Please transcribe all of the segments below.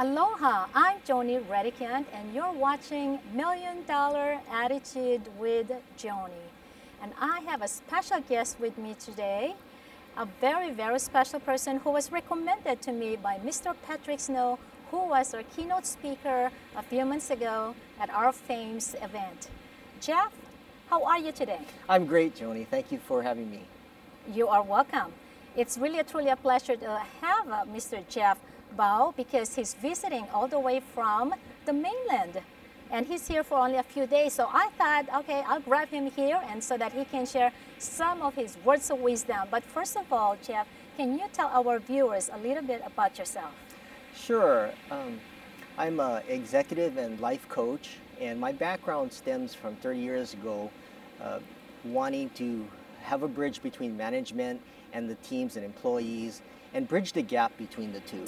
Aloha, I'm Joni Redick-Yundt, and you're watching Million Dollar Attitude with Joni. And I have a special guest with me today, a very, very special person who was recommended to me by Mr. Patrick Snow, who was our keynote speaker a few months ago at our Fames event. Jeff, how are you today? I'm great, Joni. Thank you for having me. You are welcome. It's really truly a pleasure to have Mr. Jeff Bao because he's visiting all the way from the mainland. And he's here for only a few days. So I thought, okay, I'll grab him here and so that he can share some of his words of wisdom. But first of all, Jeff, can you tell our viewers a little bit about yourself? Sure. I'm an executive and life coach, and my background stems from 30 years ago, wanting to have a bridge between management and the teams and employees and bridge the gap between the two.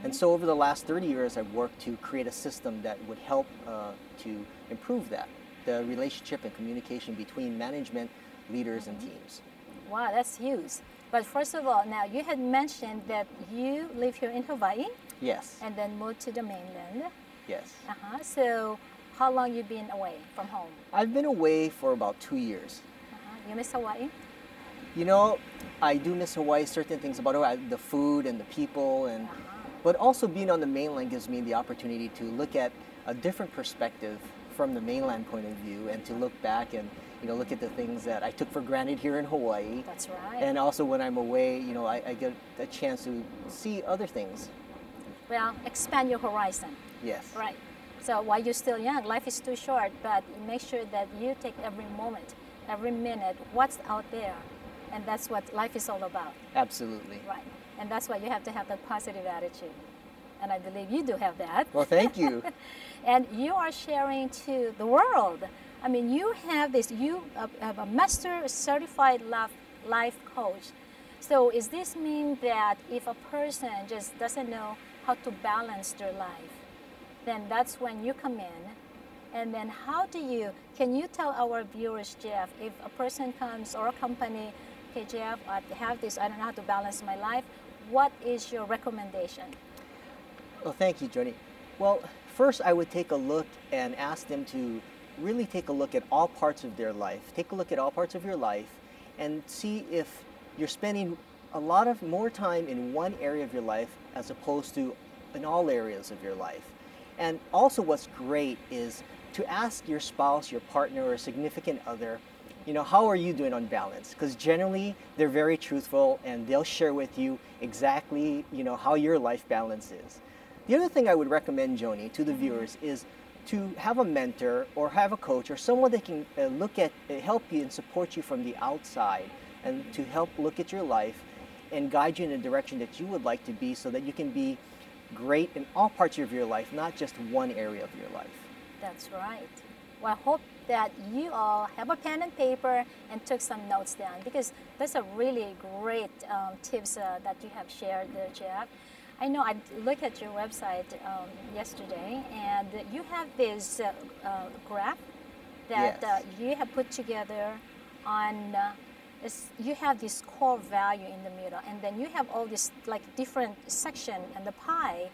And so over the last 30 years, I've worked to create a system that would help to improve that, the relationship and communication between management, leaders, and teams. Wow, that's huge. But first of all, now you had mentioned that you live here in Hawaii. Yes. And then moved to the mainland. Yes. So how long you been away from home? I've been away for about 2 years. You miss Hawaii? You know, I do miss Hawaii, certain things about Hawaii, the food and the people, and but also being on the mainland gives me the opportunity to look at a different perspective from the mainland point of view and to look back and, look at the things that I took for granted here in Hawaii. That's right. And also when I'm away, I get a chance to see other things. Well, expand your horizon. Yes. Right. So while you're still young, life is too short, but make sure that you take every moment, every minute, what's out there. And that's what life is all about. Absolutely. Right. And that's why you have to have that positive attitude. And I believe you do have that. Well, thank you. And you are sharing to the world. I mean, you have this, you have a master certified life coach. So does this mean that if a person just doesn't know how to balance their life, then that's when you come in? And then can you tell our viewers, Jeff, if a person comes or a company, okay, Jeff, I have this, I don't know how to balance my life, what is your recommendation? Well, thank you, Joni. Well, first I would take a look and ask them to really take a look at all parts of their life. Take a look at all parts of your life and see if you're spending a lot of more time in one area of your life as opposed to in all areas of your life. And also what's great is to ask your spouse, your partner, or significant other, how are you doing on balance? Because generally they're very truthful and they'll share with you exactly, how your life balance is. The other thing I would recommend, Joni, to the viewers is to have a mentor or have a coach or someone that can help you and support you from the outside and to help look at your life and guide you in a direction that you would like to be so that you can be great in all parts of your life, not just one area of your life. That's right. Well, I hope that you all have a pen and paper and took some notes down because that's a really great tips that you have shared there, Jeff. I know I looked at your website yesterday and you have this graph that Yes. you have put together on you have this core value in the middle and then you have all this like different section and the pie.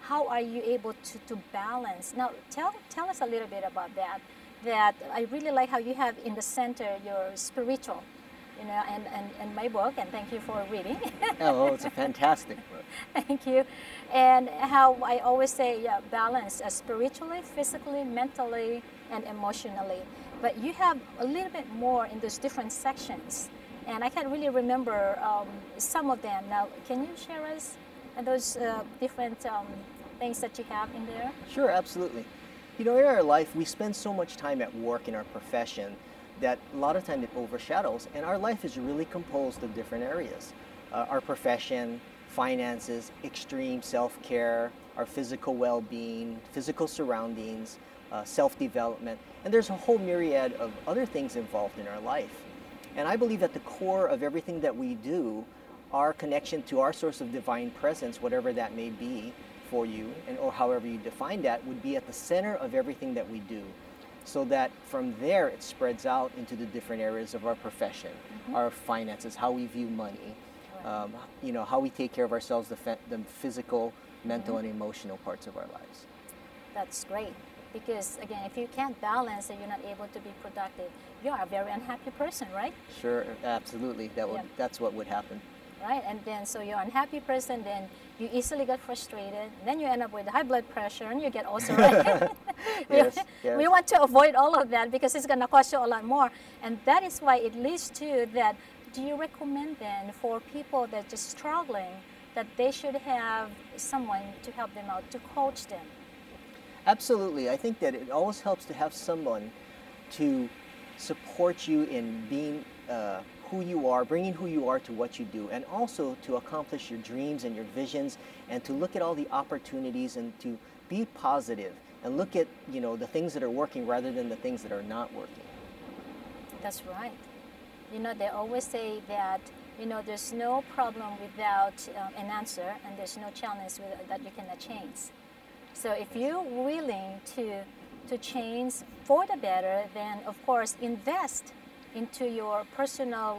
How are you able to balance? Now tell us a little bit about that I really like how you have in the center your spiritual, and my book, and thank you for reading. Oh, it's a fantastic book. Thank you. And how I always say, balance spiritually, physically, mentally, and emotionally. But you have a little bit more in those different sections. And I can't really remember some of them. Now, can you share us those different things that you have in there? Sure, absolutely. In our life, we spend so much time at work in our profession that a lot of time it overshadows, and our life is really composed of different areas. Our profession, finances, extreme self-care, our physical well-being, physical surroundings, self-development, and there's a whole myriad of other things involved in our life. And I believe at the core of everything that we do, our connection to our source of divine presence, whatever that may be for you, or however you define that, would be at the center of everything that we do. So that from there it spreads out into the different areas of our profession, our finances, how we view money, how we take care of ourselves, the physical, mental and emotional parts of our lives. That's great. Because again, if you can't balance and you're not able to be productive, you are a very unhappy person, right? Sure, absolutely. That's what would happen. Right, and then so you're an unhappy person, then you easily get frustrated, then you end up with high blood pressure and you get also right. Yes, We yes. want to avoid all of that because it's going to cost you a lot more, and that is why it leads to that. Do you recommend then for people that are just struggling that they should have someone to help them out, to coach them? Absolutely. I think that it always helps to have someone to support you in being who you are, bringing who you are to what you do, and also to accomplish your dreams and your visions, and to look at all the opportunities and to be positive and look at the things that are working rather than the things that are not working. That's right. They always say that, there's no problem without an answer, and there's no challenge that you cannot change. So if you're willing to change for the better, then of course invest into your personal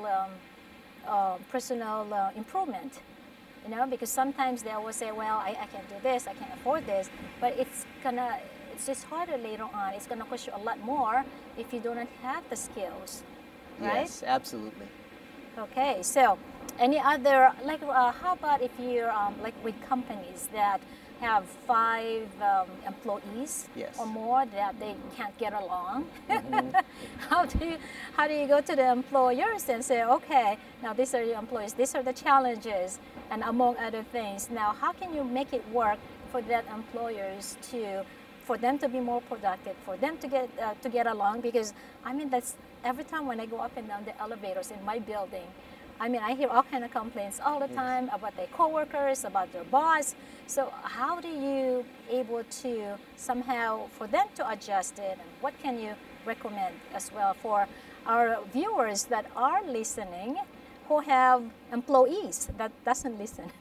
improvement. Because sometimes they always say, well, I can't do this, I can't afford this, but it's just harder later on. It's gonna cost you a lot more if you do not have the skills, right? Yes, absolutely. Okay, so any other, like, how about if you're like with companies that have 5 employees Yes. or more that they can't get along? Mhm. how do you go to the employers and say, okay, now these are your employees, these are the challenges, and among other things. Now, how can you make it work for that employers for them to be more productive, for them to get along? Because that's every time when I go up and down the elevators in my building, I hear all kind of complaints all the Yes. time about their coworkers, about their boss. So how do you able to somehow for them to adjust it, and what can you recommend as well for our viewers that are listening who have employees that doesn't listen?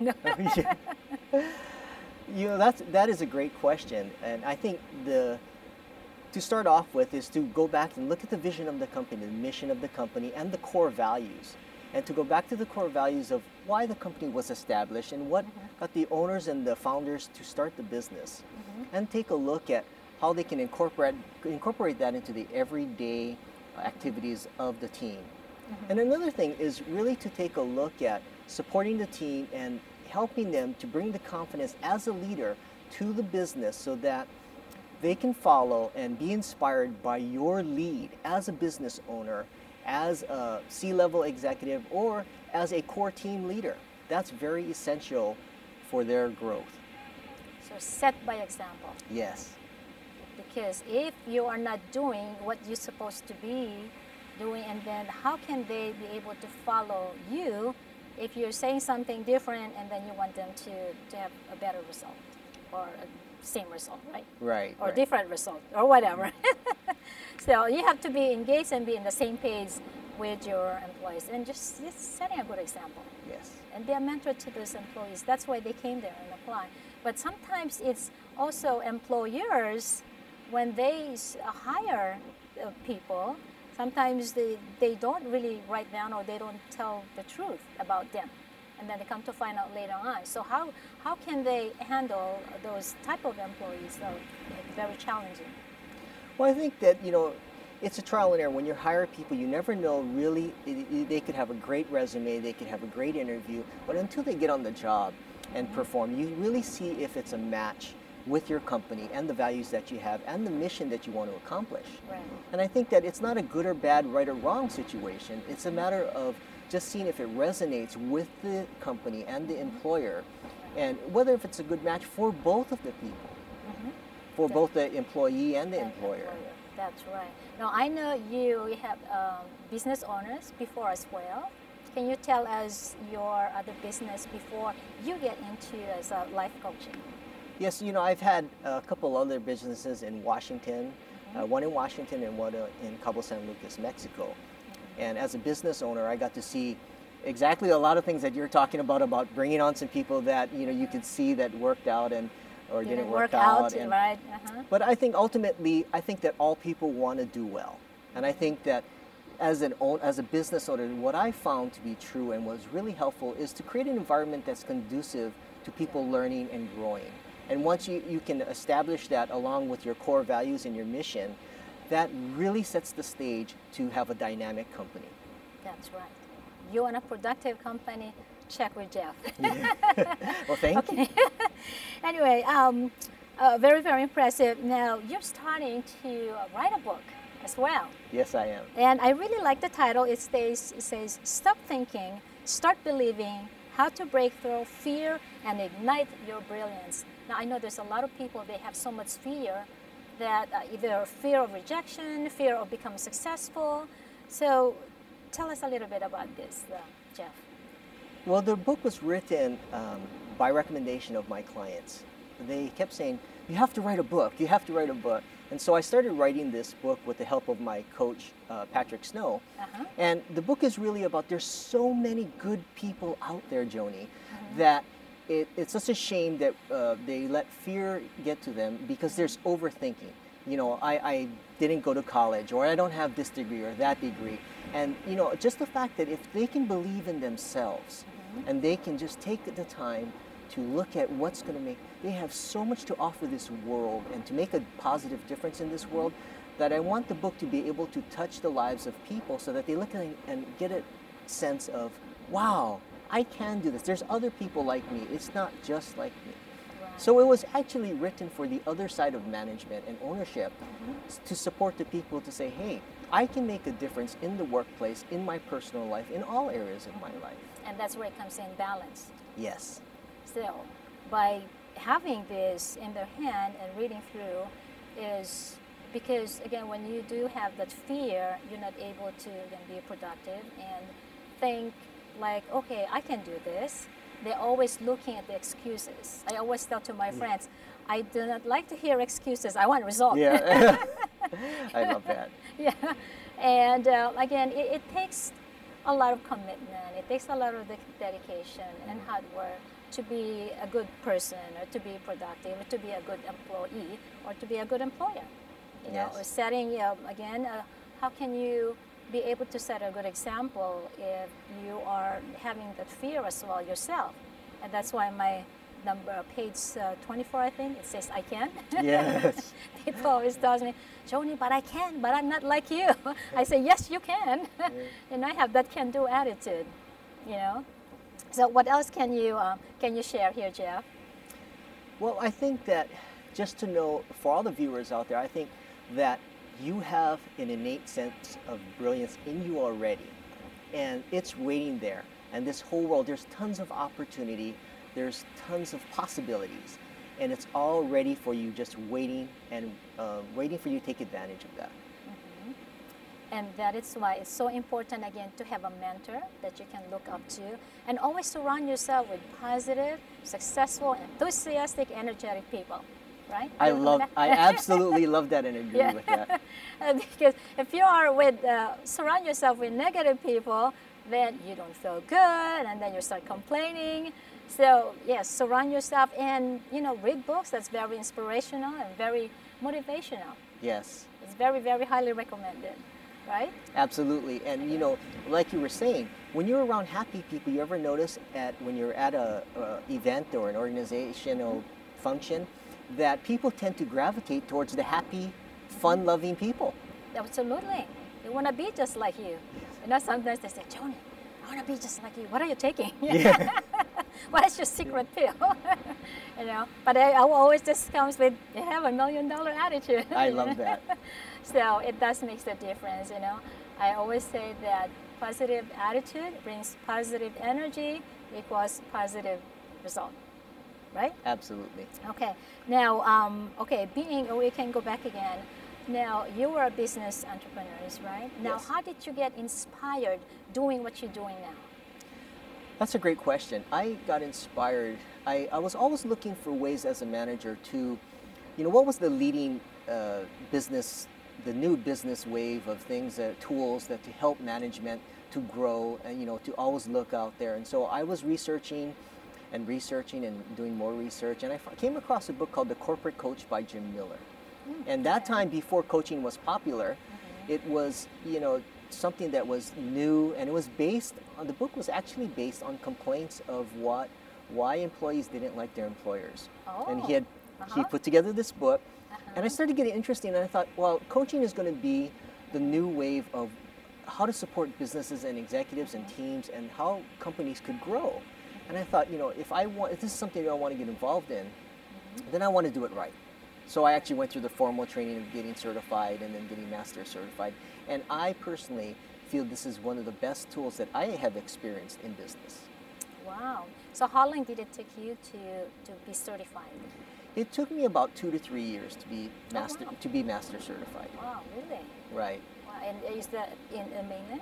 Yeah. That is a great question, and I think to start off with is to go back and look at the vision of the company, the mission of the company, and the core values. And to go back to the core values of why the company was established and what got the owners and the founders to start the business. And take a look at how they can incorporate that into the everyday activities of the team. And another thing is really to take a look at supporting the team and helping them to bring the confidence as a leader to the business so that they can follow and be inspired by your lead as a business owner, as a C-level executive, or as a core team leader. That's very essential for their growth. So set by example. Yes. Because if you are not doing what you're supposed to be doing, and then how can they be able to follow you if you're saying something different and then you want them to have a better result or a same result, right? Right. Or right. different result or whatever. So you have to be engaged and be in the same page with your employees, and just setting a good example. Yes. And be a mentor to those employees. That's why they came there and apply. But sometimes it's also employers, when they hire people, sometimes they don't really write down or they don't tell the truth about them. And then they come to find out later on. So how can they handle those type of employees that are very challenging? Well, I think that, it's a trial and error. When you hire people, you never know really, they could have a great resume, they could have a great interview, but until they get on the job and perform, you really see if it's a match with your company and the values that you have and the mission that you want to accomplish. Right. And I think that it's not a good or bad, right or wrong situation. It's a matter of just seeing if it resonates with the company and the employer, and whether if it's a good match for both of the people, for both the employee and the employer. That's right. Now, I know you have business owners before as well. Can you tell us your other business before you get into as a life coaching? Yes, I've had a couple other businesses in Washington, one in Washington and one in Cabo San Lucas, Mexico. And as a business owner, I got to see exactly a lot of things that you're talking about bringing on some people that you could see that worked out or didn't work out. And, right? But I think ultimately, that all people want to do well. And I think that as a business owner, what I found to be true and was really helpful is to create an environment that's conducive to to people learning and growing. And once you can establish that along with your core values and your mission, that really sets the stage to have a dynamic company. That's right. You want a productive company? Check with Jeff. Yeah. Well, thank you. Anyway, very, very impressive. Now, you're starting to write a book as well. Yes, I am. And I really like the title. It says, Stop Thinking, Start Believing, How to Break Through Fear and Ignite Your Brilliance. Now, I know there's a lot of people, they have so much fear that either fear of rejection, fear of becoming successful. So tell us a little bit about this, Jeff. Well, the book was written by recommendation of my clients. They kept saying, you have to write a book, you have to write a book. And so I started writing this book with the help of my coach, Patrick Snow. And the book is really about, there's so many good people out there, Joni, that it's such a shame that they let fear get to them because there's overthinking. You know, I didn't go to college, or I don't have this degree or that degree. And, you know, just the fact that if they can believe in themselves and they can just take the time to look at what's going to make, they have so much to offer this world and to make a positive difference in this world, that I want the book to be able to touch the lives of people so that they look at it and get a sense of, wow, I can do this. There's other people like me. It's not just like me. So it was actually written for the other side of management and ownership, to support the people to say, hey, I can make a difference in the workplace, in my personal life, in all areas of my life. And that's where it comes in balance. Yes. So by having this in their hand and reading through is because, again, when you do have that fear, you're not able to then be productive and think like, okay, I can do this. They're always looking at the excuses. I always tell to my friends, I do not like to hear excuses. I want results. Yeah. I love that. Yeah. And again, it takes a lot of commitment. It takes a lot of dedication and hard work to be a good person, or to be productive, or to be a good employee, or to be a good employer. You know, or setting, again, how can you be able to set a good example if you are having that fear as well yourself? And that's why my page 24, I think, it says, I can. Yes. People always tell me, Joni, but I can, but I'm not like you. I say, yes, you can. And I have that can-do attitude, you know. So what else can you share here, Jeff? Well, I think that just to know, for all the viewers out there, I think that you have an innate sense of brilliance in you already, and it's waiting there. And this whole world, there's tons of opportunity, there's tons of possibilities, and it's all ready for you, just waiting and waiting for you to take advantage of that. And that is why it's so important, again, to have a mentor that you can look up to, and always surround yourself with positive, successful, enthusiastic, energetic people, right? I absolutely love that and agree with that. Because if you are surround yourself with negative people, then you don't feel good, and then you start complaining. So yes, surround yourself and, you know, read books. That's very inspirational and very motivational. Yes. It's very, very highly recommended. Right? Absolutely. And, you know, like you were saying, when you're around happy people, you ever notice when you're at a event or an organizational function that people tend to gravitate towards the happy, fun-loving people? Absolutely. They want to be just like you. You know, sometimes they say, Joni, I want to be just like you. What are you taking? Yeah. What is your secret pill? You know, but I always just comes with, you have $1 million attitude. I love that. So it does make a difference, you know. I always say that positive attitude brings positive energy equals positive result, right? Absolutely. Okay. Now, we can go back again. Now, you were a business entrepreneur, right? Now, Yes. how did you get inspired doing what you're doing now? That's a great question. I got inspired. I was always looking for ways as a manager to, you know, what was the leading business, the new business wave of things, tools that to help management to grow and, you know, to always look out there. And so I was researching and doing more research, and I came across a book called The Corporate Coach by Jim Miller. And that time, before coaching was popular, it was, you know, something that was new, and it was based on, the book was actually based on complaints of what why employees didn't like their employers. And Oh. he Uh-huh. put together this book, and I Uh-huh. started getting interested, and I thought, well, coaching is going to be the new wave of how to support businesses and executives and teams and how companies could grow. And I thought, if this is something I want to get involved in, then I want to do it right. So I actually went through the formal training of getting certified and then getting master certified. And I personally feel this is one of the best tools that I have experienced in business. Wow. So how long did it take you to be certified? It took me about 2 to 3 years to be Oh, wow. master certified. Wow, really? Right. Wow. And is that in mainland?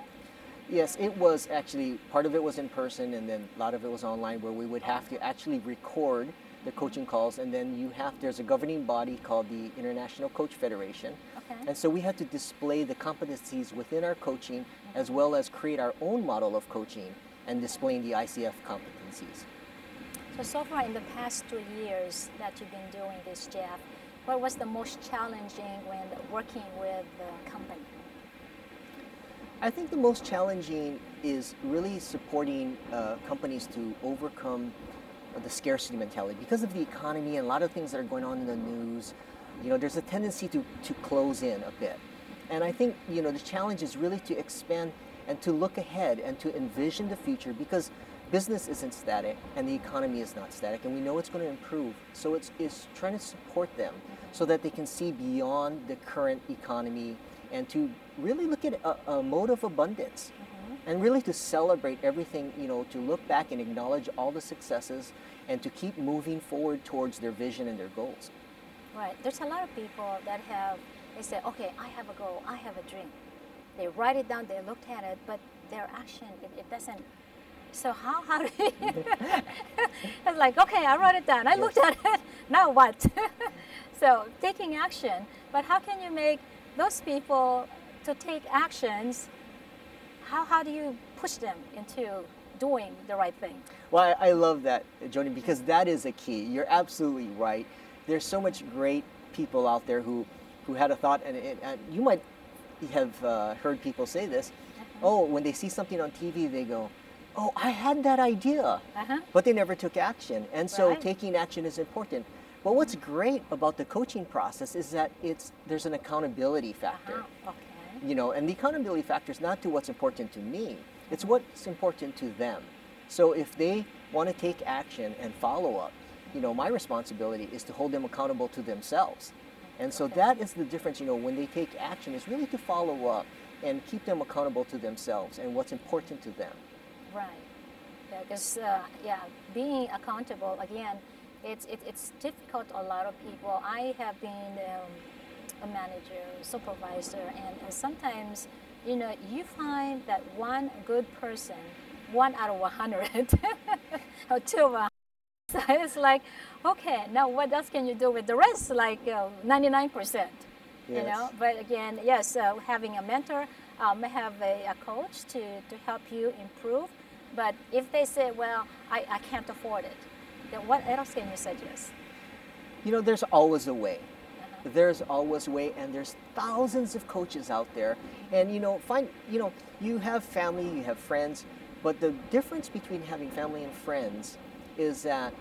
Yes, it was actually, part of it was in person and then a lot of it was online where we would have to actually record the coaching calls, and then there's a governing body called the International Coach Federation. Okay. And so we had to display the competencies within our coaching as well as create our own model of coaching and displaying the ICF competencies. So far in the past 2 years that you've been doing this, Jeff, what was the most challenging when working with the company? I think the most challenging is really supporting companies to overcome the scarcity mentality. Because of the economy and a lot of things that are going on in the news, there's a tendency to close in a bit. And I think, the challenge is really to expand and to look ahead and to envision the future, because business isn't static and the economy is not static, and we know it's going to improve. So it's trying to support them so that they can see beyond the current economy and to really look at a mode of abundance. And really to celebrate everything, to look back and acknowledge all the successes and to keep moving forward towards their vision and their goals. Right. There's a lot of people that they say, okay, I have a goal, I have a dream. They write it down, they look at it, but their action, it doesn't. So how do you? It's like, okay, I wrote it down, I looked at it, now what? So taking action, but how can you make those people to take actions? How do you push them into doing the right thing? Well, I love that, Joni, because that is a key. You're absolutely right. There's so much great people out there who had a thought, and you might have heard people say this. Oh, when they see something on TV, they go, oh, I had that idea, but they never took action. And so Right. taking action is important. But what's great about the coaching process is that there's an accountability factor. Okay. And the accountability factor is not to what's important to me, it's what's important to them. So if they want to take action and follow up, my responsibility is to hold them accountable to themselves. And so that is the difference, when they take action, is really to follow up and keep them accountable to themselves and what's important to them. Right. Because being accountable, again, it's difficult. A lot of people. I have been a manager, supervisor, and sometimes, you find that one good person, 1 out of 100, or 2 of 100. So it's like, okay, now what else can you do with the rest? Like 99%, Yes. But again, yes, having a mentor, have a coach to help you improve. But if they say, well, I can't afford it, then what else can you suggest? There's always a way. There's always a way, and there's thousands of coaches out there. And you have family, you have friends, but the difference between having family and friends is that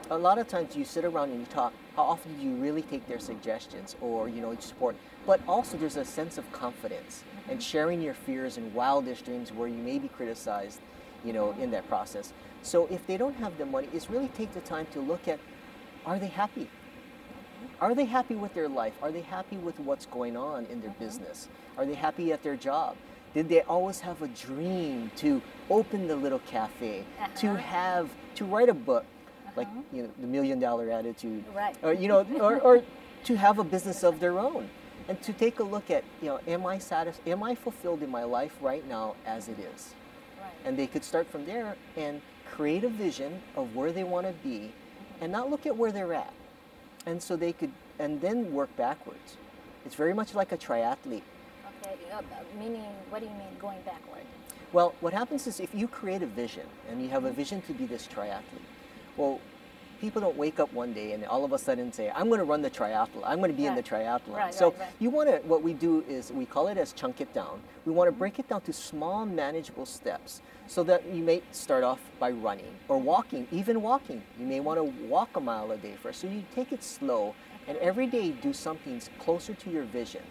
a lot of times you sit around and you talk. How often do you really take their suggestions or support? But also there's a sense of confidence and sharing your fears and wildest dreams where you may be criticized, in that process. So if they don't have the money, it's really take the time to look at, are they happy? Are they happy with their life? Are they happy with what's going on in their business? Are they happy at their job? Did they always have a dream to open the little cafe, to write a book, like the $1 Million Attitude, Right. or or to have a business of their own, and to take a look at, am I fulfilled in my life right now as it is? Right. And they could start from there and create a vision of where they want to be, and not look at where they're at. And so they could, and then work backwards. It's very much like a triathlete. Okay. Meaning, what do you mean going backward? Well, what happens is if you create a vision and you have a vision to be this triathlete, well, people don't wake up one day and all of a sudden say, I'm going to run the triathlon. I'm going to be in the triathlon. Right, So right, right. you want to, what we do is we call it as chunk it down. We want to break it down to small manageable steps so that you may start off by running or walking, even walking. You may want to walk a mile a day first. So you take it slow and every day do something closer to your vision.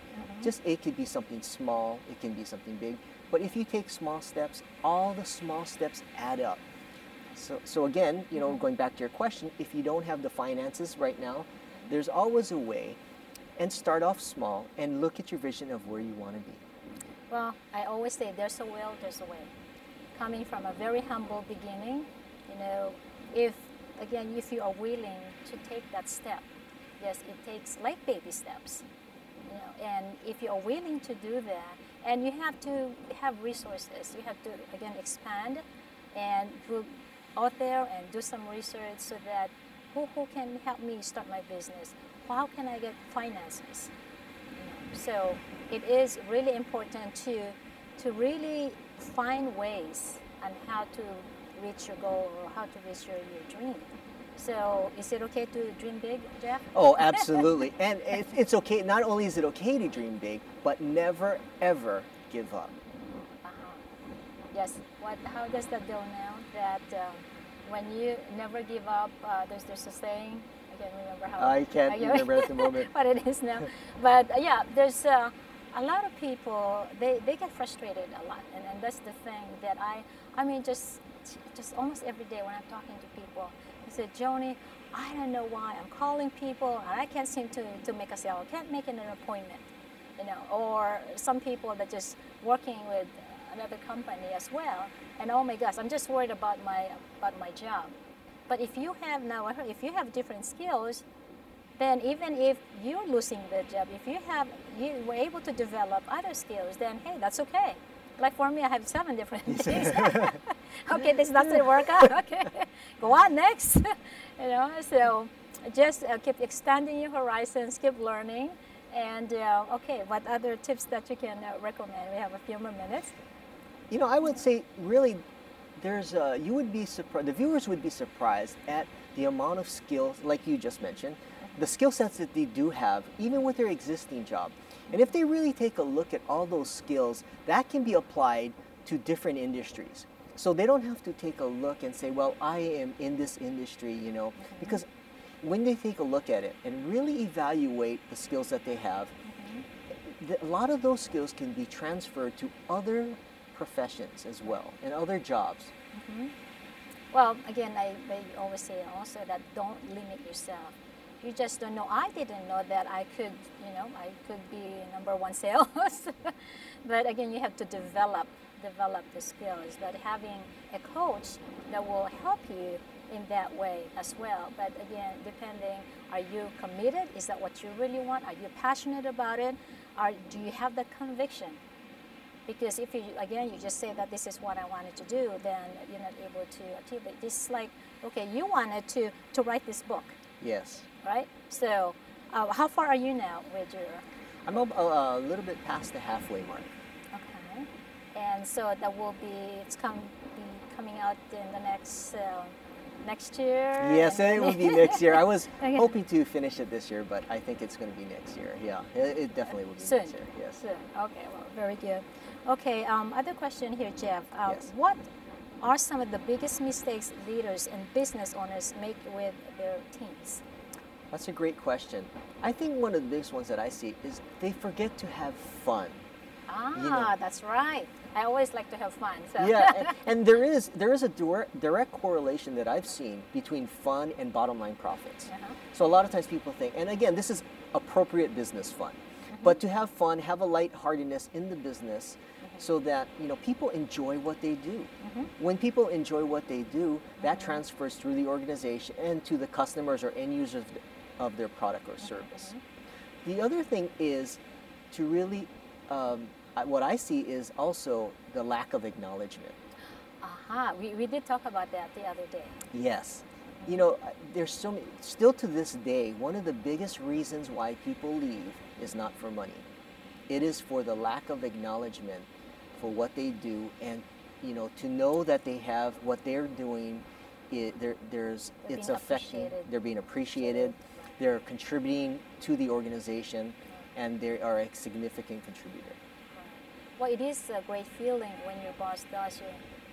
Just, it could be something small, it can be something big. But if you take small steps, all the small steps add up. So again, you know, going back to your question, if you don't have the finances right now, there's always a way. And start off small and look at your vision of where you want to be. Well, I always say there's a will, there's a way. Coming from a very humble beginning, you know, if you are willing to take that step, yes, it takes like baby steps, you know, and if you are willing to do that, and you have to have resources, you have to, again, expand and go out there and do some research so that who can help me start my business? How can I get finances? You know, so it is really important to really find ways on how to reach your goal or how to reach your dream. So is it okay to dream big, Jeff? Oh, absolutely. And it's okay. Not only is it okay to dream big, but never, ever give up. Yes. How does that go now? That when you never give up, there's a saying. I can't remember how. I can't remember at the moment. What it is now. But yeah, there's a lot of people. They get frustrated a lot, and that's the thing that I mean just almost every day when I'm talking to people, I said, Joni, I don't know why I'm calling people and I can't seem to make a sale. I can't make an appointment, you know. Or some people that just working with another company as well, and oh my gosh, I'm just worried about my job. But if you have different skills, then even if you're losing the job, if you were able to develop other skills, then hey, that's okay. Like for me, I have 7 different things. Okay, this doesn't work out. Okay, go on next. You know, so just keep extending your horizons, keep learning, and okay, what other tips that you can recommend? We have a few more minutes. You know, I would say really, you would be surprised. The viewers would be surprised at the amount of skills, like you just mentioned, the skill sets that they do have, even with their existing job. And if they really take a look at all those skills, that can be applied to different industries. So they don't have to take a look and say, well, I am in this industry, you know, because when they take a look at it and really evaluate the skills that they have, a lot of those skills can be transferred to other professions as well and other jobs. Well, again, I always say also that don't limit yourself. You just don't know. I didn't know that I could, you know, I could be #1 sales. But again, you have to develop the skills. But having a coach that will help you in that way as well. But again, depending, are you committed? Is that what you really want? Are you passionate about it? Or do you have that conviction? Because if you just say that this is what I wanted to do, then you're not able to achieve it. It's like, okay, you wanted to write this book. Yes. Right? So how far are you now with your... I'm a little bit past the halfway mark. Okay. And so that will be coming out in the next year? Yes, it will be next year. I was hoping to finish it this year, but I think it's going to be next year. Yeah, it definitely will be soon. Next year. Yes. Soon. Okay, well, very good. Okay, other question here, Jeff. Yes. What are some of the biggest mistakes leaders and business owners make with their teams? That's a great question. I think one of the biggest ones that I see is they forget to have fun. That's right. I always like to have fun. So. Yeah, and there is a direct correlation that I've seen between fun and bottom line profits. So a lot of times people think, and again, this is appropriate business fun, but to have fun, have a lightheartedness in the business, so that people enjoy what they do. When people enjoy what they do, that transfers through the organization and to the customers or end users of their product or service. The other thing is to really, what I see is also the lack of acknowledgement. We did talk about that the other day. Yes. There's so many, still to this day, one of the biggest reasons why people leave is not for money. It is for the lack of acknowledgement for what they do, and to know that they have what they're doing They're it's being affecting, appreciated. they're being appreciated, they're contributing to the organization, and they are a significant contributor. Well, it is a great feeling when your boss tells you,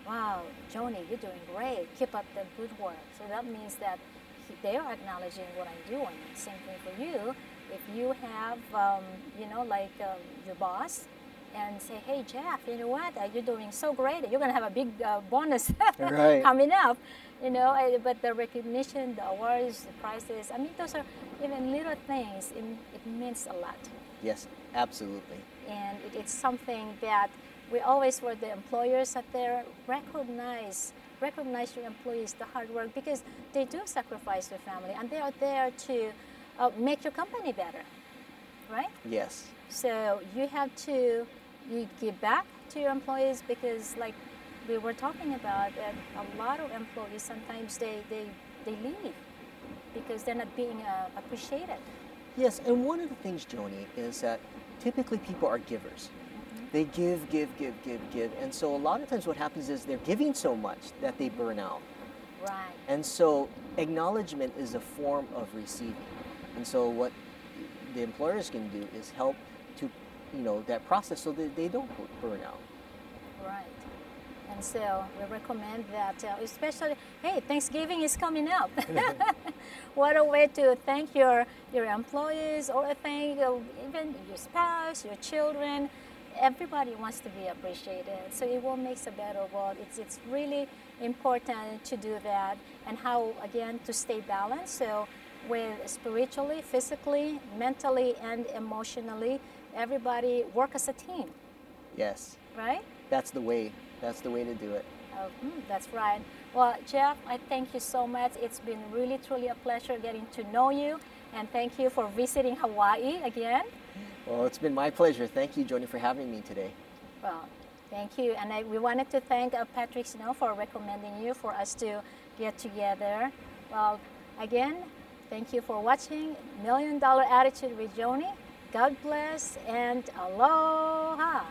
wow, Joni, you're doing great. Keep up the good work. So that means that they are acknowledging what I'm doing. Same thing for you. If you have, your boss and say, hey, Jeff, you know what? You're doing so great. You're going to have a big bonus Right. coming up. But the recognition, the awards, the prizes, I mean, those are even little things. It means a lot. Yes, absolutely. And it's something that we always, for the employers out there, recognize your employees, the hard work, because they do sacrifice their family and they are there to make your company better, right? Yes. So you give back to your employees, because like we were talking about, that a lot of employees sometimes they leave because they're not being appreciated. Yes, and one of the things, Joni, is that typically people are givers. They give, give, give, give, give. And so a lot of times what happens is they're giving so much that they burn out. Right. And so acknowledgement is a form of receiving. And so what the employers can do is help to, that process so that they don't burn out. Right. And so we recommend that, especially, hey, Thanksgiving is coming up. What a way to thank your employees, or thank even your spouse, your children. Everybody wants to be appreciated. So it will make a better world. It's really important to do that, and how, again, to stay balanced. So with spiritually, physically, mentally, and emotionally, everybody work as a team. Yes. Right? That's the way. That's the way to do it. Oh, that's right. Well, Jeff, I thank you so much. It's been really, truly a pleasure getting to know you. And thank you for visiting Hawaii again. Well, it's been my pleasure. Thank you, Joni, for having me today. Well, thank you. And we wanted to thank Patrick Snow for recommending you for us to get together. Well, again, thank you for watching $1 Million Attitude with Joni. God bless and aloha.